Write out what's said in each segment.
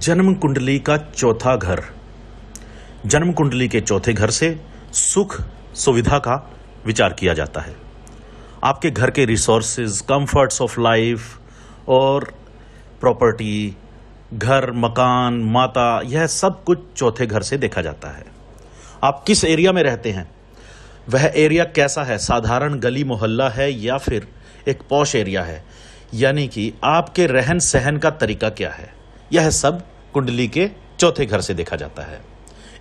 जन्म कुंडली का चौथा घर। जन्म कुंडली के चौथे घर से सुख सुविधा का विचार किया जाता है। आपके घर के रिसोर्सेज, कंफर्ट्स ऑफ लाइफ और प्रॉपर्टी, घर, मकान, माता, यह सब कुछ चौथे घर से देखा जाता है। आप किस एरिया में रहते हैं, वह एरिया कैसा है, साधारण गली मोहल्ला है या फिर एक पॉश एरिया है, यानी कि आपके रहन सहन का तरीका क्या है, यह सब कुंडली के चौथे घर से देखा जाता है।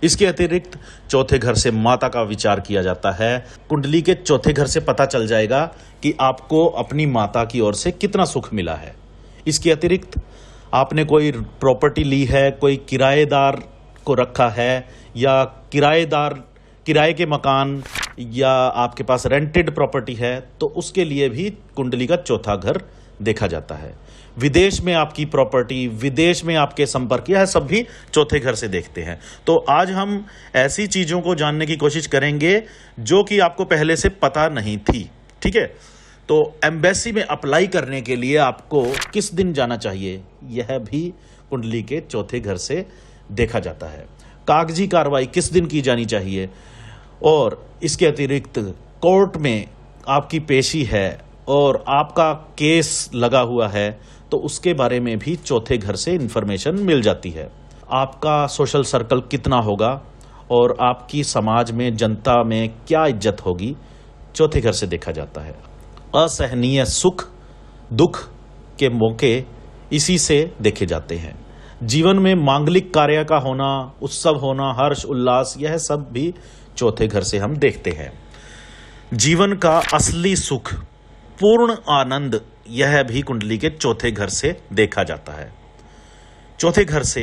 इसके अतिरिक्त चौथे घर से माता का विचार किया जाता है। कुंडली के चौथे घर से पता चल जाएगा कि आपको अपनी माता की ओर से कितना सुख मिला है। इसके अतिरिक्त आपने कोई प्रॉपर्टी ली है, कोई किराएदार को रखा है या किराए के मकान या आपके पास रेंटेड प्रॉपर्टी है, तो उसके लिए भी कुंडली का चौथा घर देखा जाता है। विदेश में आपकी प्रॉपर्टी, विदेश में आपके संपर्क, यह सब भी चौथे घर से देखते हैं। तो आज हम ऐसी चीजों को जानने की कोशिश करेंगे जो कि आपको पहले से पता नहीं थी। ठीक है, तो एम्बेसी में अप्लाई करने के लिए आपको किस दिन जाना चाहिए, यह भी कुंडली के चौथे घर से देखा जाता है। कागजी कार्रवाई किस दिन की जानी चाहिए, और इसके अतिरिक्त कोर्ट में आपकी पेशी है और आपका केस लगा हुआ है, तो उसके बारे में भी चौथे घर से इंफॉर्मेशन मिल जाती है। आपका सोशल सर्कल कितना होगा और आपकी समाज में, जनता में क्या इज्जत होगी, चौथे घर से देखा जाता है। असहनीय सुख दुख के मौके इसी से देखे जाते हैं। जीवन में मांगलिक कार्य का होना, उत्सव होना, हर्ष उल्लास, यह सब भी चौथे घर से हम देखते हैं। जीवन का असली सुख, पूर्ण आनंद, यह भी कुंडली के चौथे घर से देखा जाता है। चौथे घर से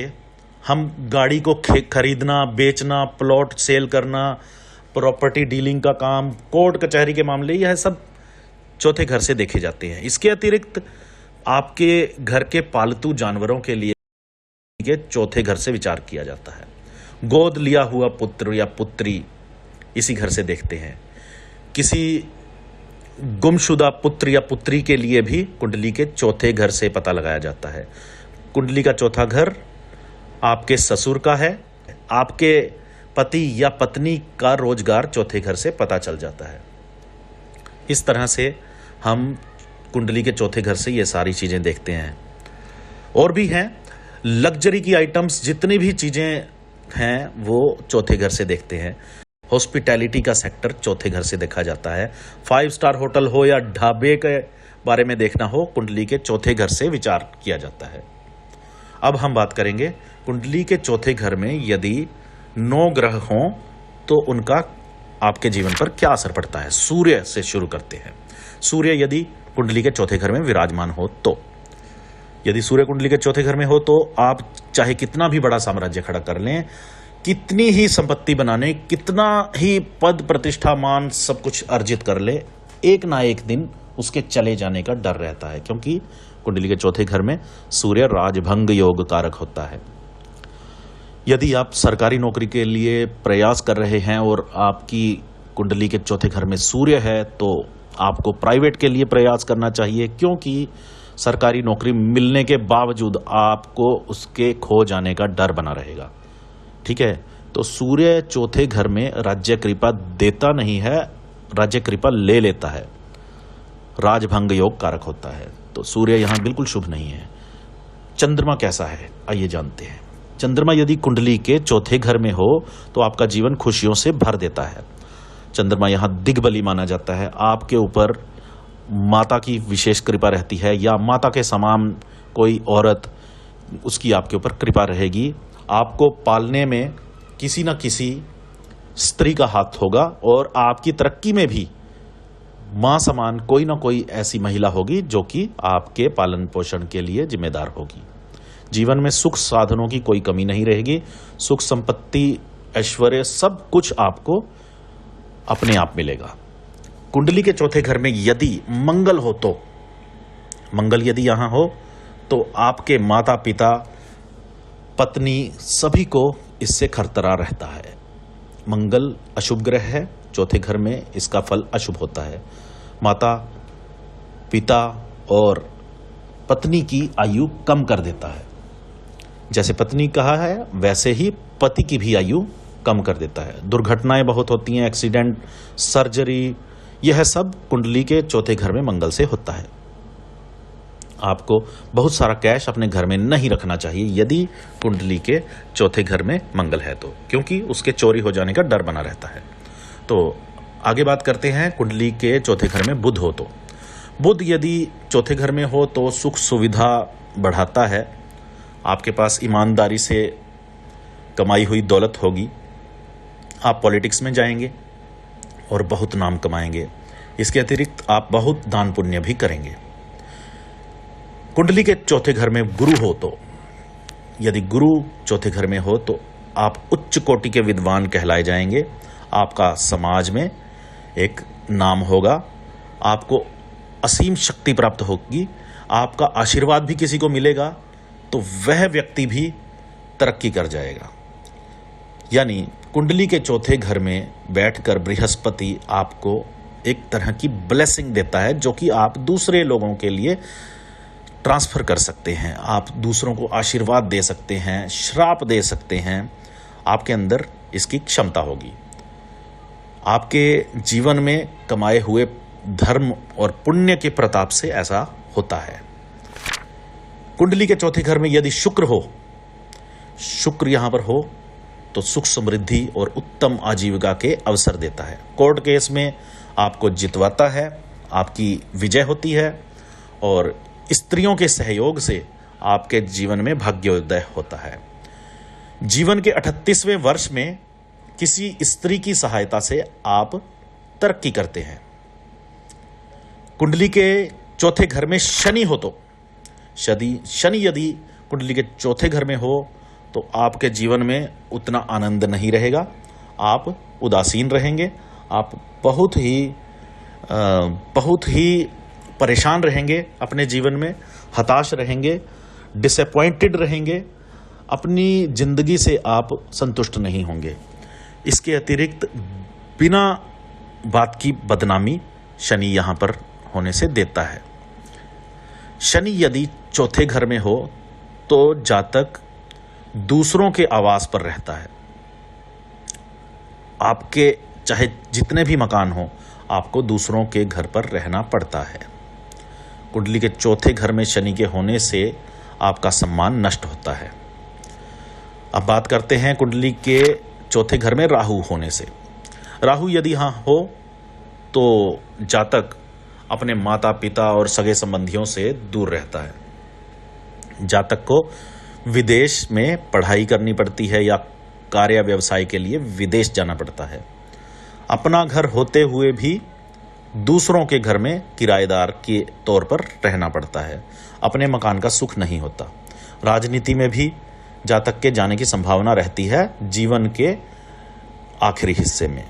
हम गाड़ी को खरीदना, बेचना, प्लॉट सेल करना, प्रॉपर्टी डीलिंग का काम, कोर्ट कचहरी के मामले, यह सब चौथे घर से देखे जाते हैं। इसके अतिरिक्त आपके घर के पालतू जानवरों के लिए के चौथे घर से विचार किया जाता है। गोद लिया हुआ पुत्र या पुत्री इसी घर से देखते हैं। किसी गुमशुदा पुत्र या पुत्री के लिए भी कुंडली के चौथे घर से पता लगाया जाता है। कुंडली का चौथा घर आपके ससुर का है। आपके पति या पत्नी का रोजगार चौथे घर से पता चल जाता है। इस तरह से हम कुंडली के चौथे घर से ये सारी चीजें देखते हैं। और भी हैं, लग्जरी की आइटम्स, जितनी भी चीजें हैं वो चौथे घर से देखते हैं। हॉस्पिटैलिटी का सेक्टर चौथे घर से देखा जाता है। 5 स्टार होटल हो या ढाबे के बारे में देखना हो, कुंडली के चौथे घर से विचार किया जाता है। अब हम बात करेंगे कुंडली के चौथे घर में यदि 9 ग्रह हों तो उनका आपके जीवन पर क्या असर पड़ता है। सूर्य से शुरू करते हैं। सूर्य यदि कुंडली के चौथे घर में विराजमान हो तो, यदि सूर्य कुंडली के चौथे घर में हो तो आप चाहे कितना भी बड़ा साम्राज्य खड़ा कर लें, कितनी ही संपत्ति बनाने, कितना ही पद प्रतिष्ठा मान सब कुछ अर्जित कर ले, एक ना एक दिन उसके चले जाने का डर रहता है, क्योंकि कुंडली के चौथे घर में सूर्य राजभंग योग कारक होता है। यदि आप सरकारी नौकरी के लिए प्रयास कर रहे हैं और आपकी कुंडली के चौथे घर में सूर्य है, तो आपको प्राइवेट के लिए प्रयास करना चाहिए, क्योंकि सरकारी नौकरी मिलने के बावजूद आपको उसके खो जाने का डर बना रहेगा। ठीक है, तो सूर्य चौथे घर में राज्य कृपा देता नहीं है, राज्य कृपा ले लेता है, राजभंग योग कारक होता है। तो सूर्य यहां बिल्कुल शुभ नहीं है। चंद्रमा कैसा है, आइए जानते हैं। चंद्रमा यदि कुंडली के चौथे घर में हो तो आपका जीवन खुशियों से भर देता है। चंद्रमा यहां दिग्बली माना जाता है। आपके ऊपर माता की विशेष कृपा रहती है, या माता के समान कोई औरत, उसकी आपके ऊपर कृपा रहेगी। आपको पालने में किसी न किसी स्त्री का हाथ होगा और आपकी तरक्की में भी मां समान कोई ना कोई ऐसी महिला होगी जो कि आपके पालन पोषण के लिए जिम्मेदार होगी। जीवन में सुख साधनों की कोई कमी नहीं रहेगी। सुख संपत्ति, ऐश्वर्य, सब कुछ आपको अपने आप मिलेगा। कुंडली के चौथे घर में यदि मंगल हो तो, मंगल यदि यहां हो तो आपके माता पिता, पत्नी, सभी को इससे खतरा रहता है। मंगल अशुभ ग्रह है, चौथे घर में इसका फल अशुभ होता है। माता पिता और पत्नी की आयु कम कर देता है। जैसे पत्नी कहा है वैसे ही पति की भी आयु कम कर देता है। दुर्घटनाएं बहुत होती हैं, एक्सीडेंट, सर्जरी, यह सब कुंडली के चौथे घर में मंगल से होता है। आपको बहुत सारा कैश अपने घर में नहीं रखना चाहिए यदि कुंडली के चौथे घर में मंगल है तो, क्योंकि उसके चोरी हो जाने का डर बना रहता है। तो आगे बात करते हैं, कुंडली के चौथे घर में बुध हो तो बुध यदि चौथे घर में हो तो सुख सुविधा बढ़ाता है। आपके पास ईमानदारी से कमाई हुई दौलत होगी। आप पॉलिटिक्स में जाएंगे और बहुत नाम कमाएंगे। इसके अतिरिक्त आप बहुत दान पुण्य भी करेंगे। कुंडली के चौथे घर में गुरु हो तो, यदि गुरु चौथे घर में हो तो आप उच्च कोटि के विद्वान कहलाए जाएंगे। आपका समाज में एक नाम होगा, आपको असीम शक्ति प्राप्त होगी, आपका आशीर्वाद भी किसी को मिलेगा तो वह व्यक्ति भी तरक्की कर जाएगा। यानी कुंडली के चौथे घर में बैठकर बृहस्पति आपको एक तरह की ब्लेसिंग देता है, जो कि आप दूसरे लोगों के लिए ट्रांसफर कर सकते हैं। आप दूसरों को आशीर्वाद दे सकते हैं, श्राप दे सकते हैं। आपके अंदर इसकी क्षमता होगी। आपके जीवन में कमाए हुए धर्म और पुण्य के प्रताप से ऐसा होता है। कुंडली के चौथे घर में यदि शुक्र हो, शुक्र यहां पर हो तो सुख समृद्धि और उत्तम आजीविका के अवसर देता है। कोर्ट केस में आपको जितवाता है, आपकी विजय होती है और स्त्रियों के सहयोग से आपके जीवन में भाग्योदय होता है। जीवन के 38वें वर्ष में किसी स्त्री की सहायता से आप तरक्की करते हैं। कुंडली के चौथे घर में शनि हो तो, शनि यदि कुंडली के चौथे घर में हो तो आपके जीवन में उतना आनंद नहीं रहेगा। आप उदासीन रहेंगे, आप बहुत ही परेशान रहेंगे अपने जीवन में, हताश रहेंगे, डिसअपॉइंटेड रहेंगे, अपनी जिंदगी से आप संतुष्ट नहीं होंगे। इसके अतिरिक्त बिना बात की बदनामी शनि यहां पर होने से देता है। शनि यदि चौथे घर में हो तो जातक दूसरों के आवास पर रहता है। आपके चाहे जितने भी मकान हो, आपको दूसरों के घर पर रहना पड़ता है। कुंडली के चौथे घर में शनि के होने से आपका सम्मान नष्ट होता है। अब बात करते हैं कुंडली के चौथे घर में राहु होने से। राहु यदि यहां हो तो जातक अपने माता पिता और सगे संबंधियों से दूर रहता है। जातक को विदेश में पढ़ाई करनी पड़ती है या कार्य व्यवसाय के लिए विदेश जाना पड़ता है। अपना घर होते हुए भी दूसरों के घर में किराएदार के तौर पर रहना पड़ता है। अपने मकान का सुख नहीं होता। राजनीति में भी जातक के जाने की संभावना रहती है जीवन के आखिरी हिस्से में।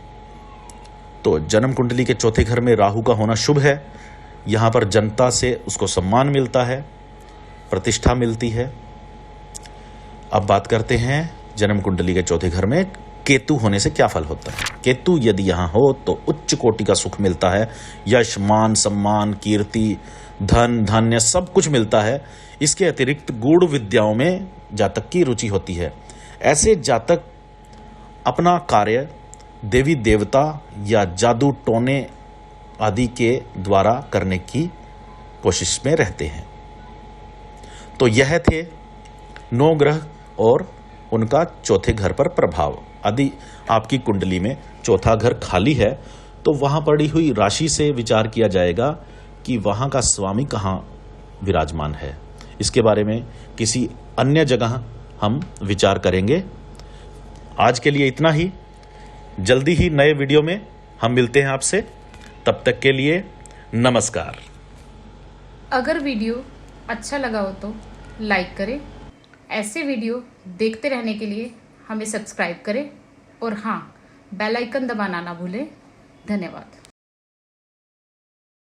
तो जन्म कुंडली के चौथे घर में राहु का होना शुभ है। यहां पर जनता से उसको सम्मान मिलता है, प्रतिष्ठा मिलती है। अब बात करते हैं जन्म कुंडली के चौथे घर में केतु होने से क्या फल होता है। केतु यदि यहां हो तो उच्च कोटि का सुख मिलता है, यश, मान, सम्मान, कीर्ति, धन, धान्य सब कुछ मिलता है। इसके अतिरिक्त गूढ़ विद्याओं में जातक की रुचि होती है। ऐसे जातक अपना कार्य देवी देवता या जादू टोने आदि के द्वारा करने की कोशिश में रहते हैं। तो यह थे 9 ग्रह और उनका चौथे घर पर प्रभाव। यदि आपकी कुंडली में चौथा घर खाली है तो वहां पड़ी हुई राशि से विचार किया जाएगा कि वहां का स्वामी कहां विराजमान है। इसके बारे में किसी अन्य जगह हम विचार करेंगे। आज के लिए इतना ही। जल्दी ही नए वीडियो में हम मिलते हैं आपसे। तब तक के लिए नमस्कार। अगर वीडियो अच्छा लगा हो तो लाइक करें। ऐसे वीडियो देखते रहने के लिए हमें सब्सक्राइब करें और हाँ, बेल आइकन दबाना ना भूलें। धन्यवाद।